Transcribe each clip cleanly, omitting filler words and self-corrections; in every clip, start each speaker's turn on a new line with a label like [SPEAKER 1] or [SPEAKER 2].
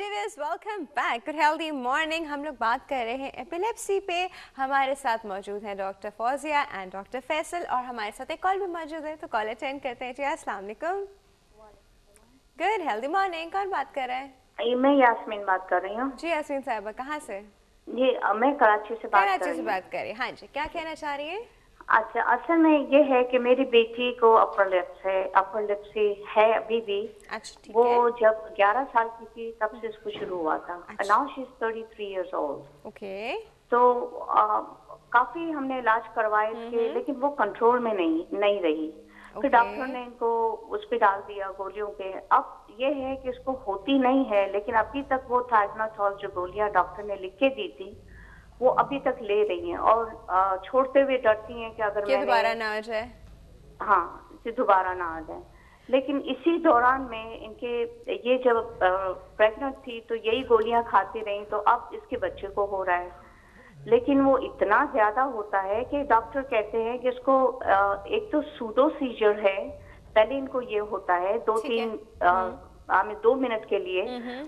[SPEAKER 1] Viewers, welcome back. Good healthy morning. हम लोग बात कर रहे हैं एपिलेप्सी पे। हमारे साथ मौजूद हैं doctor Fauzia and doctor Faisal, और हमारे साथ एक कॉल भी मौजूद है, तो कॉल अटेंड करते हैं जी। अस्सलाम वालेकुम। Good healthy morning. कौन बात कर रहा है?
[SPEAKER 2] मैं यास्मीन बात कर रही हूँ।
[SPEAKER 1] जी यास्मीन साहिबा, कहाँ से?
[SPEAKER 2] जी मैं कराची से बात कर रही हूँ।
[SPEAKER 1] बात कर रही है। हाँ जी, क्या कहना चाह रही है?
[SPEAKER 2] अच्छा, असल में ये है कि मेरी बेटी को अपर लिप्सी है अभी भी।
[SPEAKER 1] अच्छा, ठीक
[SPEAKER 2] वो
[SPEAKER 1] है।
[SPEAKER 2] जब 11 साल की थी तब से इसको शुरू हुआ था। Now she is 33 years old।
[SPEAKER 1] Okay.
[SPEAKER 2] तो काफी हमने इलाज करवाए थे, लेकिन वो कंट्रोल में नहीं रही। फिर डॉक्टर ने इनको उस पे डाल दिया गोलियों पे। अब ये है कि इसको होती नहीं है, लेकिन अभी तक वो थाइजनाथोल जो गोलियां डॉक्टर ने लिख के दी थी वो अभी तक ले रही हैं, और छोड़ते हुए डरती हैं कि अगर मैंने
[SPEAKER 1] दोबारा ना आ जाए।
[SPEAKER 2] हाँ, दोबारा ना आ जाए। लेकिन इसी दौरान में इनके ये जब प्रेग्नेंट थी तो यही गोलियां खाती रही, तो अब इसके बच्चे को हो रहा है। लेकिन वो इतना ज्यादा होता है कि डॉक्टर कहते हैं कि इसको एक तो सूडो सीजर है, पहले इनको ये होता है 2 मिनट के लिए,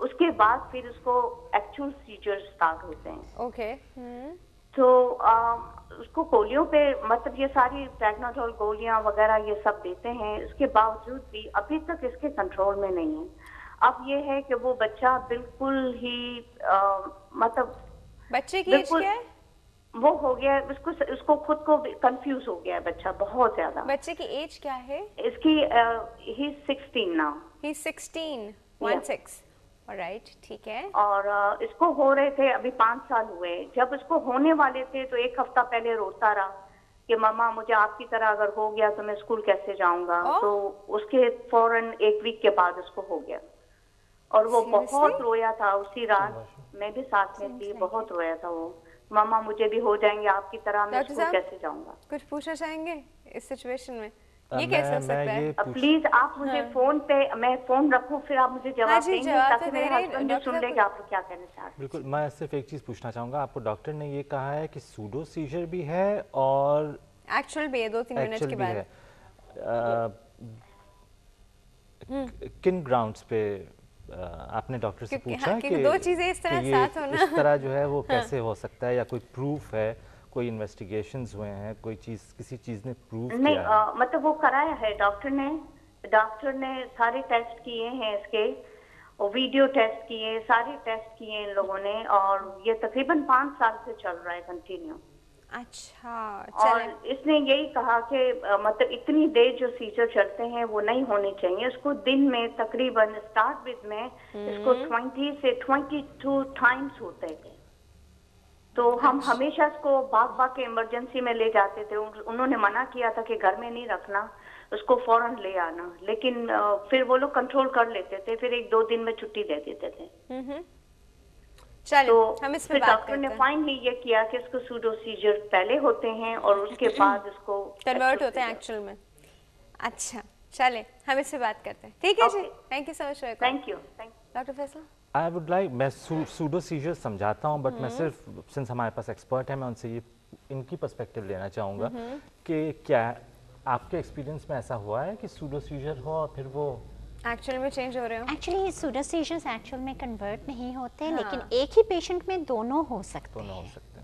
[SPEAKER 2] उसके बाद फिर उसको एक्चुअल सीजर स्टार्ट होते हैं।
[SPEAKER 1] ओके।
[SPEAKER 2] तो उसको गोलियों पे मतलब ये सारी प्रेग्नाटोल गोलियां वगैरह ये सब देते हैं, इसके बावजूद भी अभी तक इसके कंट्रोल में नहीं है। अब ये है कि वो बच्चा बिल्कुल ही मतलब
[SPEAKER 1] बच्चे की एज क्या है?
[SPEAKER 2] वो हो गया उसको खुद को कंफ्यूज हो गया है बच्चा बहुत ज्यादा।
[SPEAKER 1] बच्चे की एज क्या है?
[SPEAKER 2] इसकी ही 16 नाउ।
[SPEAKER 1] ही 16 16। ऑलराइट, ठीक है।
[SPEAKER 2] और इसको हो रहे थे अभी 5 साल हुए। जब इसको होने वाले थे तो एक हफ्ता पहले रोता रहा कि मम्मा मुझे आपकी तरह अगर हो गया तो मैं स्कूल कैसे जाऊंगा। तो उसके फौरन 1 वीक के बाद उसको हो गया, और वो बहुत रोया था उसी रात। मैं भी साथ में थी, बहुत रोया था वो। मम्मा मुझे भी हो जाएंगे आपकी तरह, मैं स्कूल कैसे जाऊंगा।
[SPEAKER 1] कुछ पूछना चाहेंगे इस सिचुएशन में? ये कैसे हो सकता है?
[SPEAKER 2] प्लीज आप मुझे फोन पे, मैं फोन रखूं फिर आप मुझे जवाब देंगे, ताकि मेरे हस्बैंड भी सुन ले कि आप क्या कहना चाहते हैं।
[SPEAKER 3] बिल्कुल, मैं सिर्फ एक चीज पूछना चाहूंगा आपको। डॉक्टर ने ये कहा है कि सूडो सीजर भी है और
[SPEAKER 1] एक्चुअल भी है 2-3 मिनट के बाद।
[SPEAKER 3] किन ग्राउंड्स पे आपने डॉक्टर से पूछा कि
[SPEAKER 1] दो चीजें इस तरह साथ होना,
[SPEAKER 3] इस तरह जो है वो कैसे हो सकता है, या कोई प्रूफ है, कोई इन्वेस्टिगेशंस हुए हैं, कोई चीज किसी चीज ने प्रूव किया है?
[SPEAKER 2] मतलब वो कराया है डॉक्टर ने सारे टेस्ट किए हैं इसके, और वीडियो टेस्ट किए, सारे टेस्ट किए इन लोगों ने, और ये तकरीबन 5 साल से चल रहा है कंटिन्यू।
[SPEAKER 1] अच्छा,
[SPEAKER 2] और इसने यही कहा कि मतलब इतनी देर जो सीजर चलते हैं वो नहीं होने चाहिए। इसको दिन में तकरीबन स्टार्ट विद में इसको 20 से 22 टाइम्स होते थे। तो हम हमेशा इसको भाग के इमरजेंसी में ले जाते थे। उन्होंने मना किया था कि घर में नहीं रखना, उसको फौरन ले आना, लेकिन फिर वो लोग कंट्रोल कर लेते थे, फिर 1-2 दिन में छुट्टी दे देते थे।
[SPEAKER 1] तो हम इस पे बात
[SPEAKER 2] डॉक्टर ने फाइनली ये किया कि इसको सूडो सीजर पहले होते हैं और उसके बाद इसको
[SPEAKER 1] कन्वर्ट होते हैं एक्चुअल में। अच्छा, चले हम इस पे बात करते हैं। ठीक है जी, thank you so much.
[SPEAKER 2] Thank you
[SPEAKER 1] doctor Faisal.
[SPEAKER 3] I would like, मैं सूडो सीजर समझाता हूँ, बट मैं सिर्फ सिंस हमारे पास एक्सपर्ट है, मैं उनसे ये इनकी पर्सपेक्टिव लेना चाहूँगा कि क्या आपके एक्सपीरियंस में ऐसा हुआ है कि सूडो सीजर हो और फिर वो
[SPEAKER 1] एक्चुअल में चेंज हो रहे हो?
[SPEAKER 4] एक्चुअली सूडो सीजर्स एक्चुअल में कन्वर्ट नहीं होते, लेकिन एक ही पेशेंट में दोनों हो सकते हैं।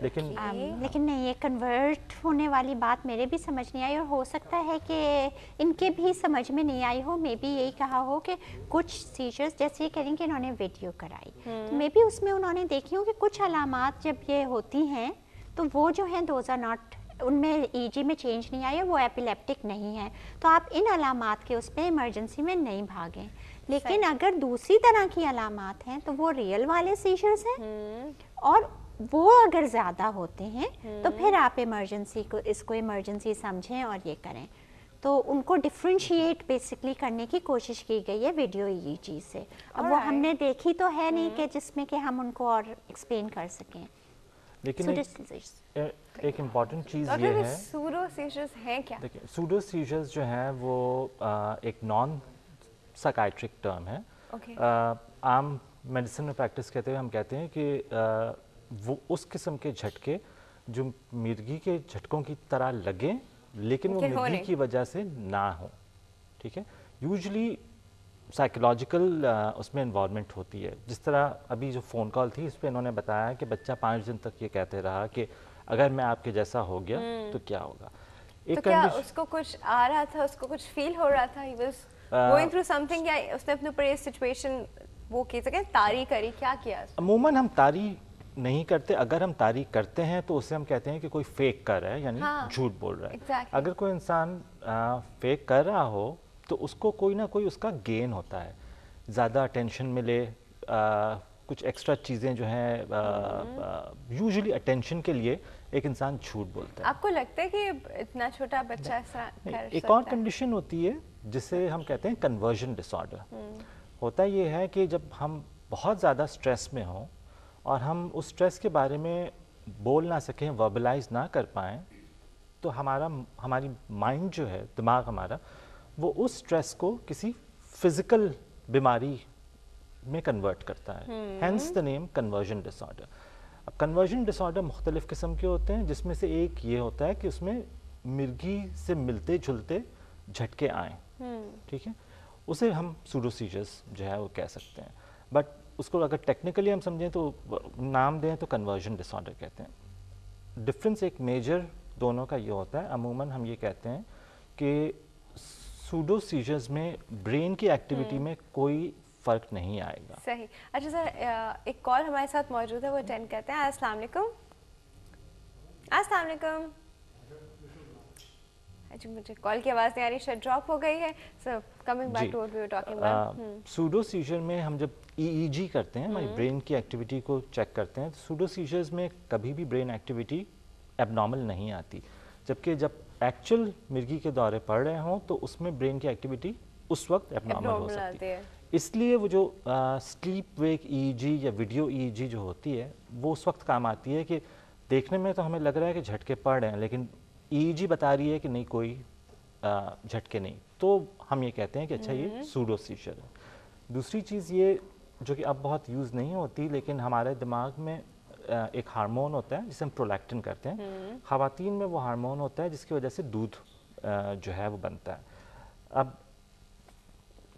[SPEAKER 4] लेकिन नहीं, ये कन्वर्ट होने वाली बात मेरे भी समझ नहीं आई, और हो सकता है कि इनके भी समझ में नहीं आई हो। मे बी यही कहा हो कि कुछ सीजर्स, जैसे ये कह रही हैं कि इन्होंने वीडियो कराई, तो मे बी उसमें उन्होंने देखी हो कि कुछ अलामात जब ये होती हैं तो वो जो हैं दोज आर नॉट, उनमें ईजी में चेंज नहीं आई है, वो एपिलेप्टिक नहीं है, तो आप इन अलामात के उस पर इमरजेंसी में नहीं भागें। लेकिन अगर दूसरी तरह की अलामात हैं तो वो रियल वाले सीजर्स हैं, और वो अगर ज़्यादा होते हैं तो फिर आप इसको इमरजेंसी समझें और ये करें। तो उनको डिफ्रेंशिएट बेसिकली करने की कोशिश की गई है वीडियो ये चीज़ से। अब वो हमने देखी तो है नहीं कि जिसमें कि हम उनको और एक्सप्लेन कर सकें।
[SPEAKER 3] लेकिन एक इम्पॉर्टेंट चीज़ ये है,
[SPEAKER 1] सूडो सीजर्स हैं क्या?
[SPEAKER 3] देखिए, सूडो सीजर्स जो हैं वो एक नॉन साइकाइट्रिक टर्म है। आम मेडिसिन में प्रैक्टिस करते हुए हम कहते हैं कि वो उस किस्म के झटके जो मिर्गी के झटकों की तरह लगें, लेकिन वो मिर्गी की वजह से ना हो। ठीक है, यूजुअली سائیکولوجیکل اس میں انوالومنٹ ہوتی ہے. جس طرح ابھی جو فون کال تھی اس پہ انہوں نے بتایا کہ بچہ 5 دن تک یہ کہتے رہا کہ اگر میں آپ کے جیسا ہو گیا تو کیا ہوگا.
[SPEAKER 1] تو کیا اس کو کچھ آ رہا تھا, اس کو کچھ فیل ہو رہا تھا, he was going through something, یا اس نے اپنے اوپر یہ سچویشن وہ کی سکے طاری کری, کیا کیا؟ عموماً
[SPEAKER 3] ہم طاری نہیں کرتے. اگر ہم طاری کرتے ہیں تو اسے ہم کہتے ہیں کہ کوئی فیک کر رہا ہے, یعنی جھوٹ بول رہا ہے. اگر کوئی انسان فیک کر رہا ہو تو اس کو کوئی نہ کوئی اس کا گین ہوتا ہے, زیادہ اٹینشن ملے, کچھ ایکسٹرا چیزیں جو ہیں. یوزلی اٹینشن کے لیے ایک انسان جھوٹ بولتا ہے.
[SPEAKER 1] آپ کو لگتا ہے کہ اتنا چھوٹا بچہ ایسا کر سکتا ہے؟
[SPEAKER 3] ایک اور کنڈیشن ہوتی ہے جسے ہم کہتے ہیں کنورژن ڈس آرڈر. ہوتا یہ ہے کہ جب ہم بہت زیادہ اسٹریس میں ہوں اور ہم اس اسٹریس کے بارے میں بول نہ سکیں, وربلائز نہ کر پائیں, تو ہماری مائنڈ جو ہے, دماغ ہمارا, وہ اس اسٹریس کو کسی فزیکل بیماری میں کنورٹ کرتا ہے. Hence the name conversion disorder. اب کنورژن ڈس آرڈر مختلف قسم کے ہوتے ہیں, جس میں سے ایک یہ ہوتا ہے کہ اس میں مرغی سے ملتے جھلتے جھٹکے آئیں. ٹھیک ہے, اسے ہم سوڈو سیجرز جو ہے وہ کہہ سکتے ہیں. بٹ اس کو اگر ٹیکنیکلی ہم سمجھیں تو نام دیں تو کنورژن ڈس آرڈر کہتے ہیں. ڈفرینس ایک میجر دونوں کا یہ ہوتا ہے, عموماً ہم یہ کہتے ہیں کہ سوڈو سیجرز میں برین کی ایکٹیویٹی میں کوئی فرق نہیں آئے گا.
[SPEAKER 1] صحیح. اچھا سر, ایک کال ہمارے ساتھ موجود ہے, وہ اٹینڈ کرتے ہیں. السلام علیکم. السلام علیکم. اچھا, مجھے کال کی آواز نہیں آ رہی, شاید ڈراپ ہو گئی ہے. So coming back to what we were talking about,
[SPEAKER 3] pseudo seizure میں ہم جب EEG کرتے ہیں, ہماری برین کی ایکٹیویٹی کو چیک کرتے ہیں, تو سوڈو سیجرز میں کبھی بھی برین ایکٹیویٹی ایب نارمل نہیں آتی. جبکہ جب ایکچوئل مرغی کے دورے پڑ رہے ہوں تو اس میں برین کی ایکٹیویٹی اس وقت ایب نارمل ہو سکتی ہے. اس لیے وہ جو سلیپ ویک EEG یا ویڈیو EEG جو ہوتی ہے وہ اس وقت کام آتی ہے کہ دیکھنے میں تو ہمیں لگ رہا ہے کہ جھٹکے پڑ رہے ہیں, لیکن EEG بتا رہی ہے کہ نہیں, کوئی جھٹکے نہیں. تو ہم یہ کہتے ہیں کہ اچھا یہ سوڈو سیجر ہے. دوسری چیز یہ جو کہ اب بہت یوز نہیں ہوتی, لیکن ہمارے دماغ میں ایک ہارمون ہوتا ہے جسے ہم پرولیکٹن کرتے ہیں. خواتین میں وہ ہارمون ہوتا ہے جس کی وجہ سے دودھ جو ہے وہ بنتا ہے. اب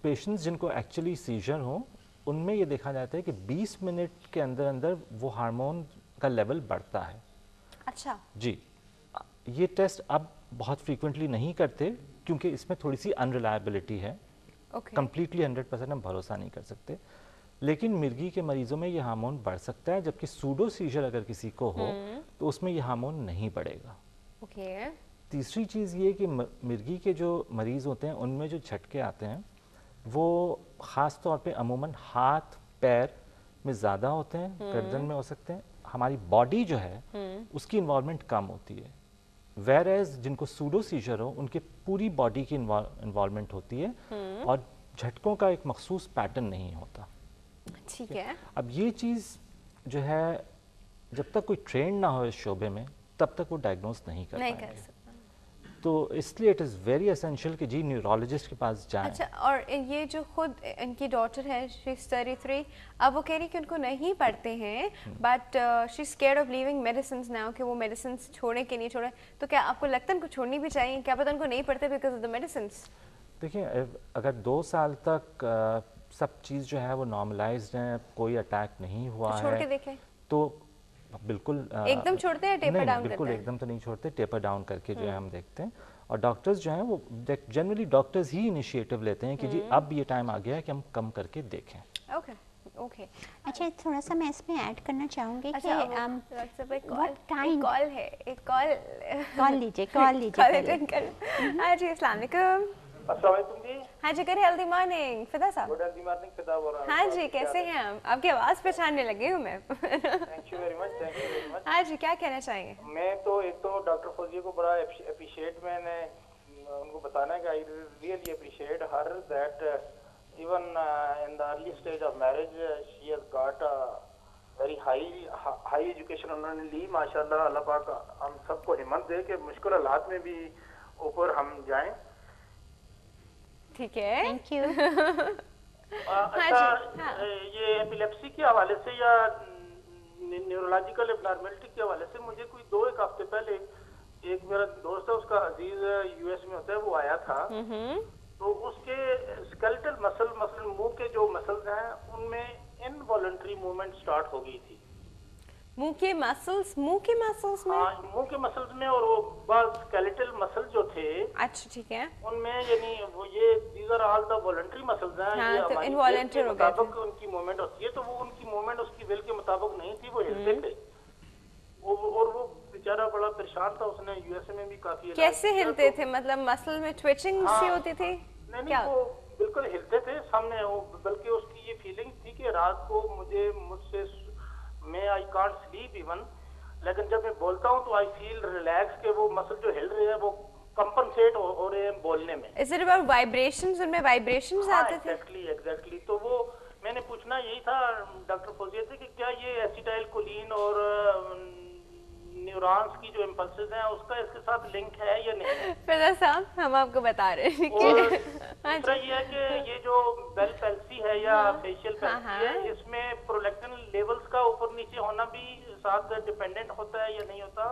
[SPEAKER 3] پیشنٹس جن کو ایکچولی سیجر ہوں ان میں یہ دیکھا جاتا ہے کہ 20 منٹ کے اندر اندر وہ ہارمون کا لیول بڑھتا ہے.
[SPEAKER 1] اچھا
[SPEAKER 3] جی, یہ ٹیسٹ اب بہت فریکوینٹلی نہیں کرتے کیونکہ اس میں تھوڑی سی انریلائبلٹی ہے. کمپلیٹلی 100% ہم بھروسہ نہیں کر سکتے, لیکن مرغی کے مریضوں میں یہ ہارمون بڑھ سکتا ہے, جبکہ سوڈو سیجر اگر کسی کو ہو تو اس میں یہ ہارمون نہیں بڑھے گا. تیسری چیز یہ کہ مرغی کے جو مریض ہوتے ہیں ان میں جو جھٹکے آتے ہیں وہ خاص طور پہ عموماً ہاتھ پیر میں زیادہ ہوتے ہیں, گردن میں ہو سکتے ہیں. ہماری باڈی جو ہے اس کی انوالومنٹ کم ہوتی ہے, ویئر ایز جن کو سوڈو سیجر ہو ان کے پوری باڈی کی انوالومنٹ ہوتی ہے اور جھٹکوں کا ایک مخصوص پیٹرن نہیں ہوتا.
[SPEAKER 1] ٹھیک ہے.
[SPEAKER 3] اب یہ چیز جو ہے جب تک کوئی ٹرینڈ نہ ہو اس شعبے میں تب تک وہ ڈائگنوز نہیں کر پائیں گے. تو اس لیے اٹ از ویری اسینشیل کہ جی نیورولوجسٹ کے پاس جائیں.
[SPEAKER 1] اچھا, اور یہ جو خود ان کی ڈاٹر ہے, شی از 33, اب وہ کہہ رہی کہ ان کو نہیں پڑھتے ہیں, but she is scared of leaving medicines now, کہ وہ میڈیسنز چھوڑیں کہ نہیں چھوڑیں. تو کیا آپ کو لگتا ہے ان کو چھوڑنی بھی چاہیے؟ کیا پتہ ان کو نہیں پڑھتے بیکاز آف دا میڈیسنز.
[SPEAKER 3] دیکھیں, اگر 2 سال تک سب چیز جو ہے وہ نارملائزڈ ہے, کوئی اٹیک نہیں ہوا ہے,
[SPEAKER 1] چھوڑ کے دیکھیں
[SPEAKER 3] تو بالکل
[SPEAKER 1] ایک دم چھوڑتے ہیں, ٹیپر ڈاؤن
[SPEAKER 3] بالکل ایک دم تو نہیں چھوڑتے, ٹیپر ڈاؤن کر کے جو ہے ہم دیکھتے ہیں. اور ڈاکٹرز جو ہیں وہ جنرلی ڈاکٹرز ہی انیشیٹو لیتے ہیں کہ جی اب یہ ٹائم آ گیا ہے کہ ہم کم کر کے دیکھیں.
[SPEAKER 1] اوکے.
[SPEAKER 4] اچھا, تھوڑا سا میں اس میں ایڈ کرنا چاہوں گی کہ
[SPEAKER 1] کال ہے, ایک
[SPEAKER 4] کال لیجیے.
[SPEAKER 1] ہاں جی, السلام علیکم.
[SPEAKER 5] السلام علیکم جی.
[SPEAKER 1] ہاں جی, گڈ ہیلدی مارننگ فدا صاحب.
[SPEAKER 5] گڈ ہیلدی مارننگ فدا ہو رہا ہے.
[SPEAKER 1] ہاں جی, کیسے ہیں آپ؟ آپ کی آواز پہچاننے لگی ہوں میں.
[SPEAKER 5] Thank you very much.
[SPEAKER 1] ہاں جی, کیا کہنا چاہیں گے؟
[SPEAKER 5] میں تو ایک تو ڈاکٹر فوزیہ کو بڑا اپریشیٹ, میں نے ان کو بتانا ہے کہ I really appreciate Hare that even in the early stage of marriage she has got very high education انہوں نے لی. ماشاء اللہ, اللہ پاک ہم سب کو ہمت دے کہ مشکل حالات میں بھی اوپر ہم جائیں.
[SPEAKER 1] ٹھیک ہے,
[SPEAKER 4] تھینک یو.
[SPEAKER 5] اچھا, یہ ایپیلیپسی کے حوالے سے یا نیورولوجیکل ابنارملٹی کے حوالے سے مجھے کوئی 2-1 ہفتے پہلے ایک میرا دوست ہے, اس کا عزیز US میں ہوتا ہے, وہ آیا تھا, تو اس کے اسکیلٹل مسل मूवमेंट स्टार्ट हो गई थी।
[SPEAKER 1] मुंह के मसल्स में?
[SPEAKER 5] हाँ, मुंह के मसल्स में, और वो बस स्केलेटल मसल जो थे,
[SPEAKER 1] अच्छा ठीक है,
[SPEAKER 5] उनमें, यानी वो ये these are all the voluntary muscles हैं।
[SPEAKER 1] हाँ,
[SPEAKER 5] ये
[SPEAKER 1] तो
[SPEAKER 5] हमारी
[SPEAKER 1] involuntary
[SPEAKER 5] will के
[SPEAKER 1] हो गए थे।
[SPEAKER 5] मुताबिक उनकी मूवमेंट होती है, तो वो उनकी मूवमेंट उसकी विल के मुताबिक नहीं थी, वो हिलते थे। और वो बेचारा बड़ा परेशान था, उसने यूएसए में भी काफी इलाज
[SPEAKER 1] कैसे
[SPEAKER 5] किया,
[SPEAKER 1] हिलते
[SPEAKER 5] तो-
[SPEAKER 1] थे? मतलब मसल में ट्विचिंग सी होती थी?
[SPEAKER 5] नहीं, वो बिल्कुल हिलते थे सामने। वो बल्कि उसकी ये फीलिंग थी कि रात को मैं आई कांट स्लीप इवन, लेकिन जब मैं बोलता हूँ तो आई फील रिलैक्स के वो मसल जो हिल रहे हैं वो कंपनसेट हो रहे हैं बोलने में।
[SPEAKER 1] Is it about vibrations? उनमें वाइब्रेशंस आते थे?
[SPEAKER 5] एग्जैक्टली। तो वो मैंने पूछना यही था डॉक्टर फौजिया से कि क्या ये एसिटाइल कोलिन और न्यूरॉन्स की जो इम्पल्सेस हैं उसका इसके साथ लिंक है या नहीं।
[SPEAKER 1] फिजा साहब, हम आपको बता रहे हैं
[SPEAKER 5] और
[SPEAKER 1] कि
[SPEAKER 5] दूसरा ये है कि ये जो बेल पैल्सी है या फेशियल पैल्सी है, इसमें प्रोलैक्टिन लेवल्स का ऊपर नीचे होना भी साथ डिपेंडेंट होता है या नहीं होता,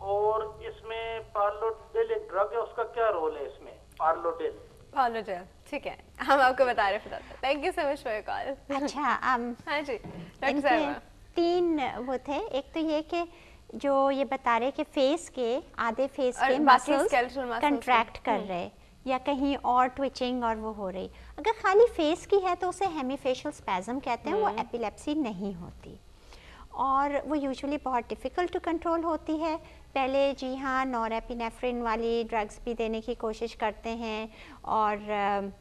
[SPEAKER 5] और इसमें पार्लोडेल एक ड्रग है, उसका क्या रोल है इसमें? पार्लोडेल,
[SPEAKER 1] ठीक है, हम आपको बता रहे हैं। Thank you so much for your call.
[SPEAKER 4] अच्छा,
[SPEAKER 1] हाँ जी डॉक्टर
[SPEAKER 4] इनके
[SPEAKER 1] साहब,
[SPEAKER 4] 3 वो थे। एक तो ये कि जो ये बता रहे कि फेस के आधे फेस
[SPEAKER 1] और
[SPEAKER 4] के
[SPEAKER 1] बाकी
[SPEAKER 4] मसल्स
[SPEAKER 1] skeletal muscles
[SPEAKER 4] कंट्रैक्ट कर रहे या कहीं और ट्विचिंग और वो हो रही। अगर खाली फेस की है तो उसे हेमीफेशियल स्पैज़म कहते हैं, वो एपिलेप्सी नहीं होती और वो यूजुअली बहुत डिफ़िकल्ट टू कंट्रोल होती है। पहले जी हाँ नॉरएपिनेफ्रिन वाली ड्रग्स भी देने की कोशिश करते हैं, और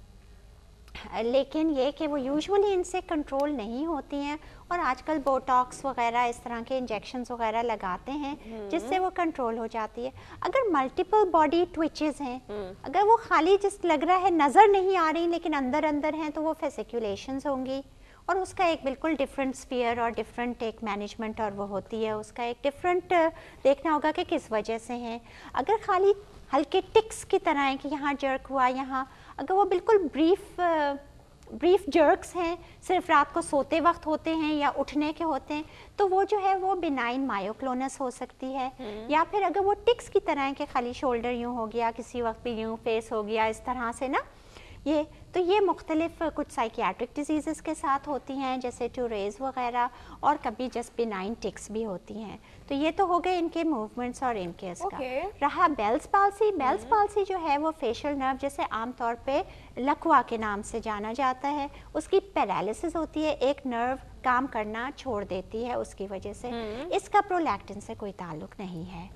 [SPEAKER 4] लेकिन ये कि वो यूजुअली इनसे कंट्रोल नहीं होती हैं, और आजकल बोटॉक्स वगैरह इस तरह के इंजेक्शंस वगैरह लगाते हैं जिससे वो कंट्रोल हो जाती है। अगर मल्टीपल बॉडी ट्विचेस हैं, अगर वो खाली जिस लग रहा है नज़र नहीं आ रही लेकिन अंदर अंदर हैं, तो वो फेसिकुलेशंस होंगी, और उसका एक बिल्कुल डिफरेंट स्फीयर और डिफरेंट एक मैनेजमेंट और वो होती है, उसका एक डिफरेंट देखना होगा कि किस वजह से हैं। अगर खाली हल्के टिक्स की तरह है कि यहाँ जर्क हुआ, यहाँ अगर वो बिल्कुल ब्रीफ जर्क्स हैं, सिर्फ रात को सोते वक्त होते हैं या उठने के होते हैं, तो वो जो है वो बिनाइन मायोक्लोनस हो सकती है। या फिर अगर वो टिक्स की तरह है कि खाली शोल्डर यूँ हो गया, किसी वक्त भी यूँ फेस हो गया, इस तरह से ना, ये मुख्तलिफ कुछ साइकियाट्रिक डिजीज़ के साथ होती हैं जैसे टूरेज वगैरह, और कभी जस्ट बिनाइन टिक्स भी होती हैं। तो ये तो हो गए इनके मूवमेंट्स और इनके इसका। रहा बेल्स पाल्सी जो है वो फेशियल नर्व जैसे आमतौर पे लकवा के नाम से जाना जाता है, उसकी पैरालिसिस होती है, एक नर्व काम करना छोड़ देती है उसकी वजह से। इसका प्रोलैक्टिन से कोई ताल्लुक नहीं है।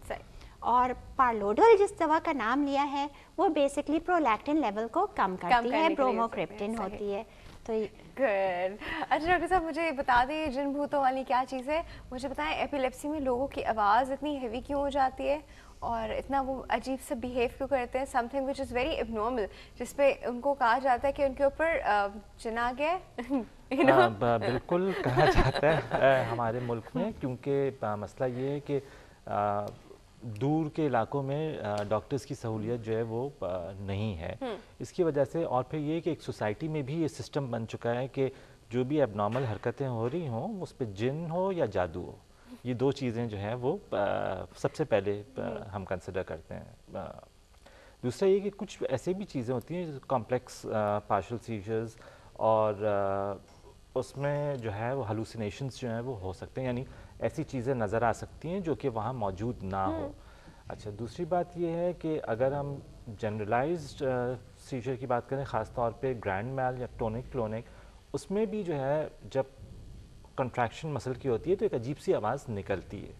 [SPEAKER 4] और पार्लोडल जिस दवा का नाम लिया है वो बेसिकली प्रोलैक्टिन लेवल को कम करती है, ब्रोमोक्रिप्टिन होती है। तो
[SPEAKER 1] गुड। अच्छा डॉक्टर साहब, मुझे बता दें जिन भूतों वाली क्या चीज़ है, मुझे बताएं एपिलेप्सी में लोगों की आवाज़ इतनी हेवी क्यों हो जाती है और इतना वो अजीब सा बिहेव क्यों करते हैं, something which is very abnormal, जिस पे उनको कहा जाता है कि उनके ऊपर जिन आ गया
[SPEAKER 3] बिल्कुल कहा जाता है हमारे मुल्क में, क्योंकि मसला ये है कि दूर के इलाकों में डॉक्टर्स की सहूलियत जो है वो नहीं है। इसकी वजह से, और फिर ये कि एक सोसाइटी में भी ये सिस्टम बन चुका है कि जो भी एबनॉर्मल हरकतें हो रही हों उस पर जिन हो या जादू हो, ये 2 चीज़ें जो हैं वो सबसे पहले हम कंसिडर करते हैं। दूसरा ये कि कुछ ऐसे भी चीज़ें होती हैं कॉम्प्लेक्स पार्शियल सीजर्स, और उसमें जो है वो हालुसिनेशंस जो हैं वो हो सकते हैं, यानी ऐसी चीज़ें नज़र आ सकती हैं जो कि वहाँ मौजूद ना हो। अच्छा, दूसरी बात ये है कि अगर हम जनरलाइज्ड सीजर की बात करें, ख़ास तौर पे ग्रैंड मैल या टोनिक क्लोनिक, उसमें भी जो है जब कंट्रैक्शन मसल की होती है तो एक अजीब सी आवाज़ निकलती है।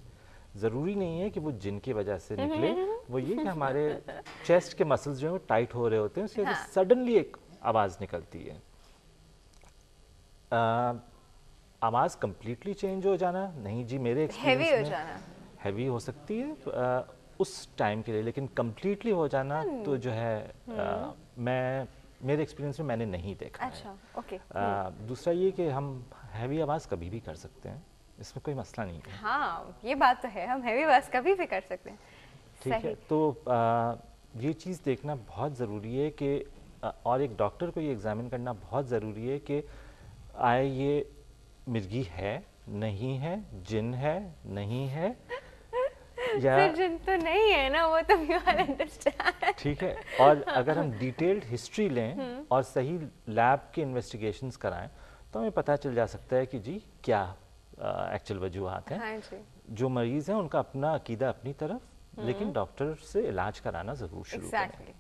[SPEAKER 3] ज़रूरी नहीं है कि वो जिन की वजह से निकले, वो ये कि हमारे चेस्ट के मसल्स जो हैं वो टाइट हो रहे होते हैं, उसकी वजह से सडनली एक आवाज़ निकलती है। आवाज़ कम्प्लीटली चेंज हो जाना नहीं जी, मेरे
[SPEAKER 1] हेवी हो जाना,
[SPEAKER 3] हेवी हो सकती है उस टाइम के लिए, लेकिन कम्प्लीटली हो जाना तो जो है मेरे एक्सपीरियंस में मैंने नहीं देखा।
[SPEAKER 1] अच्छा, ओके।
[SPEAKER 3] दूसरा ये कि हम हैवी आवाज़ कभी भी कर सकते हैं, इसमें कोई मसला नहीं है।
[SPEAKER 1] हाँ, ये बात तो है, हम हैवी आवाज़ कभी भी कर सकते हैं।
[SPEAKER 3] ठीक है, तो ये चीज़ देखना बहुत ज़रूरी है कि और एक डॉक्टर को ये एग्जामिन करना बहुत ज़रूरी है कि आए ये मिर्गी है, नहीं है, जिन है, नहीं है,
[SPEAKER 1] या जिन तो नहीं है ना, वो तो यू आर अंडरस्टैंड।
[SPEAKER 3] ठीक है, और अगर हम डिटेल्ड हिस्ट्री लें और सही लैब के इन्वेस्टिगेशंस कराएं तो हमें पता चल जा सकता है कि जी क्या एक्चुअल वजूहात हैं।
[SPEAKER 1] हाँ जी।
[SPEAKER 3] जो मरीज़ हैं उनका अपना अकीदा अपनी तरफ, लेकिन डॉक्टर से इलाज कराना ज़रूर शुरू करें।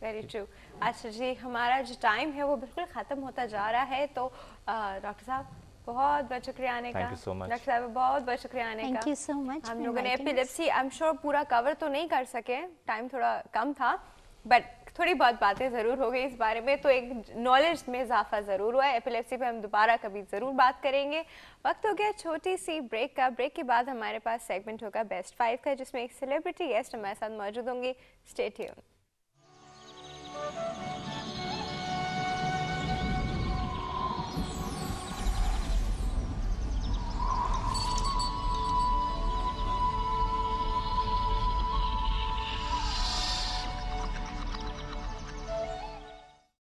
[SPEAKER 1] Very true. अच्छा जी, हमारा जो टाइम है वो बिल्कुल ख़त्म होता जा रहा है, तो डॉक्टर साहब बहुत बहुत शुक्रिया आने का।
[SPEAKER 3] Thank you so much.
[SPEAKER 1] Doctor साहब बहुत बहुत शुक्रिया आने का।
[SPEAKER 4] Thank you so much.
[SPEAKER 1] हम लोगों ने एपिलेप्सी आई एम श्योर पूरा कवर तो नहीं कर सके, टाइम थोड़ा कम था, बट थोड़ी बहुत बातें ज़रूर हो गई इस बारे में, तो एक नॉलेज में इजाफा ज़रूर हुआ है। एपिलेप्सी पे हम दोबारा कभी ज़रूर बात करेंगे। वक्त हो गया छोटी सी ब्रेक का। ब्रेक के बाद हमारे पास सेगमेंट होगा बेस्ट 5 का, जिसमें एक सेलिब्रिटी गेस्ट हमारे साथ मौजूद होंगी। Stay tuned.